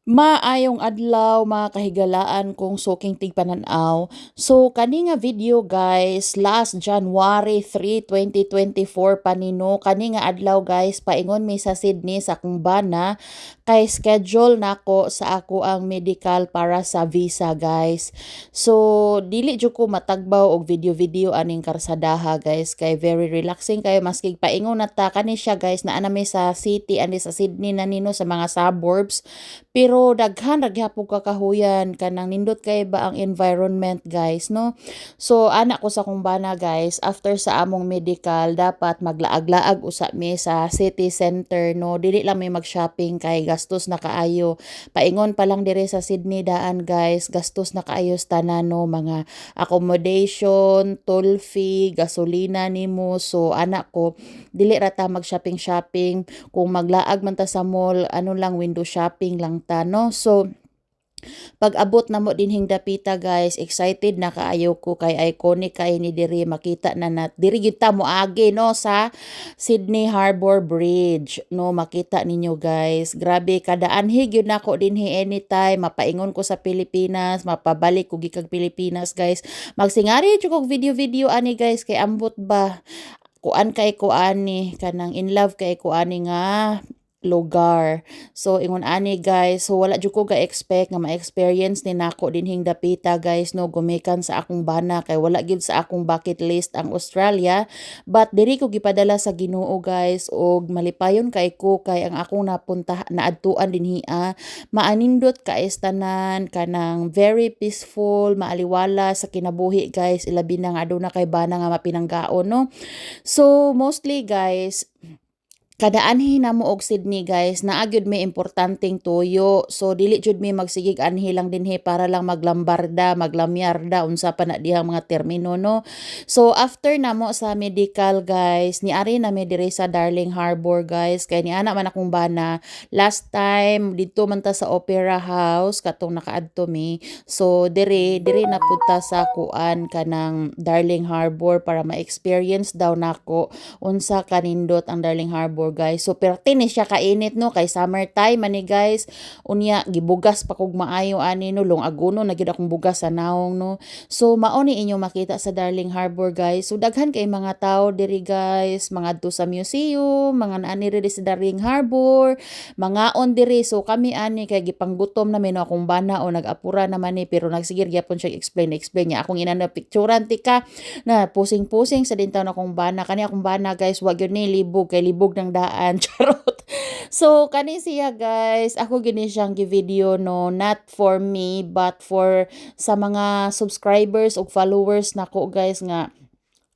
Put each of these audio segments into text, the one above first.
Maayong adlaw mga kahigalaan kong suking tigpanan-aw. So kani nga video guys, last January 3, 2024 panino kani nga adlaw guys paingon mi sa Sydney sa akong bana kay schedule nako sa ako ang medical para sa visa guys. So dili jud ko matagbaw og video-video aning karsadaha guys kay very relaxing kayo maski paingon na ta kani siya guys naa na mi sa city ani sa Sydney na nino sa mga suburbs pero daghan ra gyapon kakahuyan kanang nindot kay ba ang environment guys no. So ana ko sa kumbana guys after sa among medical dapat maglaag-laag usa mi sa city center no. Dili lang mi mag-shopping kay gastos na kaayo. Paingon pa lang dire sa Sydney daan guys, gastos na kaayo tanan no mga accommodation, toll fee, gasolina nimo. So ana ko dili ra ta mag-shopping kung maglaag man ta sa mall ano lang window shopping lang ta no. So pag-abot na mo dinhing dapita guys, excited na kaayo ko kay iconic kay ni diri makita na diri gyud ta moagi no sa Sydney Harbour Bridge no makita ninyo guys. Grabe kada anhi gyud nako dinhi anytime mapaingon ko sa Pilipinas, mapabalik ko gikag Pilipinas guys. Magsingari jud kog video-video ani guys kay ambot ba kuan kay kuani kanang in love kay kuani nga lugar. So ingon ani guys, so wala jud ko ga-expect nga ma-experience ni nako dinhing dapita guys no gumikan sa akong bana kay wala gyud sa akong bucket list ang Australia but diri ko gipadala sa Ginoo guys og malipayon kay ko kay ang akong napunta naadtuan dinhi maanindot ka tanan kanang very peaceful maaliwala sa kinabuhi guys ilabi na nga aduna kay bana nga mapinanggaon no. So mostly guys kada anhi namo og Sydney guys naa gyud may importanteng tuyo. So dili jud mi magsigig anhi lang dinhi para lang maglambarda, maglamyarda unsa pa na dihang mga termino no. So after namo sa medical guys, niari na mi diri sa Darling Harbour guys kay niana man akong bana last time dito man ta sa Opera House katong nakaadto mi. So diri na punta sa kuan kanang Darling Harbour para ma-experience daw nako unsa kanindot ang Darling Harbour guys. So perti ni siya kainit no kay summertime man ni guys. Unya gibugas pa kog maayo ani no lungagono na gyud akong bugas sa naong no. So mao ni inyo makita sa Darling Harbour guys. So daghan kay mga tao diri guys, mga adto sa museum, mga naani diri sa Darling Harbour, mga on diri. So kami ani kay gipanggutom namin no akong bana o nag-apura naman ni pero nagsigir gyapon siya explain niya akong inana picturean tika na pusing-pusing sa dintaw na akong bana kani akong bana guys wag gyud ni libog kay libog ng daan charot. So kani siya guys ako gini siyang gi-video no not for me but for sa mga subscribers o followers nako guys nga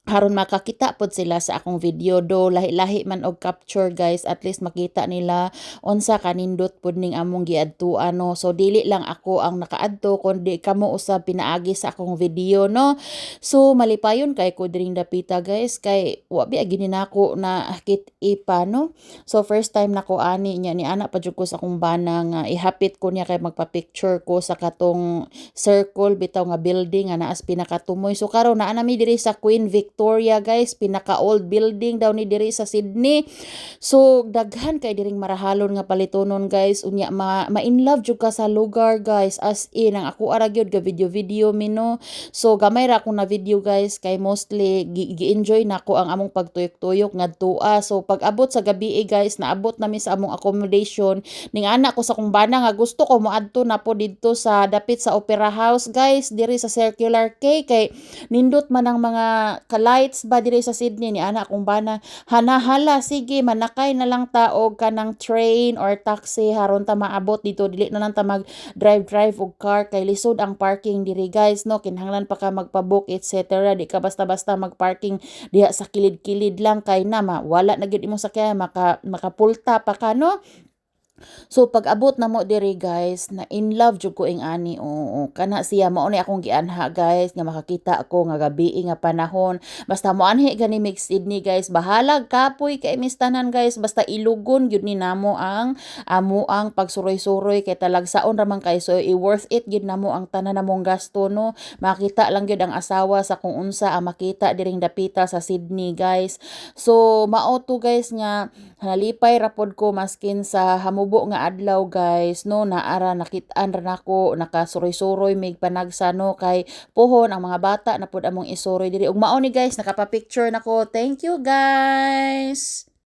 haron makakita pod sila sa akong video do lahi-lahi man og capture guys at least makita nila unsa kanindot pod ning among giadtuan no. So dili lang ako ang nakaadto kundi kamo usab pinaagi sa akong video no. So malipayon kay ko diring dapita guys kay wa bi gini nako na kit ipa no. So first time nako ani nya ni ana pa jud ko sa akong bana nga ihapit ko niya kay magpa-picture ko sa katong circle bitaw nga building nga naas pinakatumoy. So karon naa nami diri sa Queen Victoria guys, pinaka old building daw ni diri sa Sydney. So daghan kay diring marahalon nga palitonon guys. Unya ma-in love jud ka sa lugar guys. As in ang ako ara gyud ga video mi no. So gamay ra ako na video guys kay mostly gi-enjoy nako ang among pagtuyok-tuyok ngadtua. So pag abot sa gabi guys, naabot nami sa among accommodation. Ning anak ko sa kong bana nga gusto ko moadto na po didto sa dapit sa Opera House guys, diri sa Circular Quay kay nindot man ang mga lights ba diri sa Sydney ni anak kong bana hanahala sige manakay na lang ta og kanang train or taxi haron ta maabot dito dili na lang ta mag drive og car kay lisod ang parking diri guys no kinahanglan pa ka magpa-book etc. Di ka basta-basta magparking diha sa kilid-kilid lang kay na wala na gyud imong sakyan makapulta pa ka no. So pag abot na mo diri guys, na in love jud ko ing ani. Oo, kana siya mao ni akong gianha guys nga makakita ako nga gabi nga panahon. Basta mo anhi gani mix Sydney guys, bahalag kapoy kay mistanan guys, basta ilugon gyud ni namo ang amo ang pagsuroy-suroy kay talagsaon ra man kay so i-worth it gyud namo ang tanan namong gasto no. Makita lang gyud ang asawa sa kung unsa ang makita diring dapita sa Sydney guys. So mao to guys nga nalipay rapod ko maskin sa hamo mubo nga adlaw guys no, naara nakit-an ra nako nakasuroy-suroy mig panagsa no, kay puhon ang mga bata na pud among isuroy diri ug mao ni guys nakapa-picture nako. Thank you guys.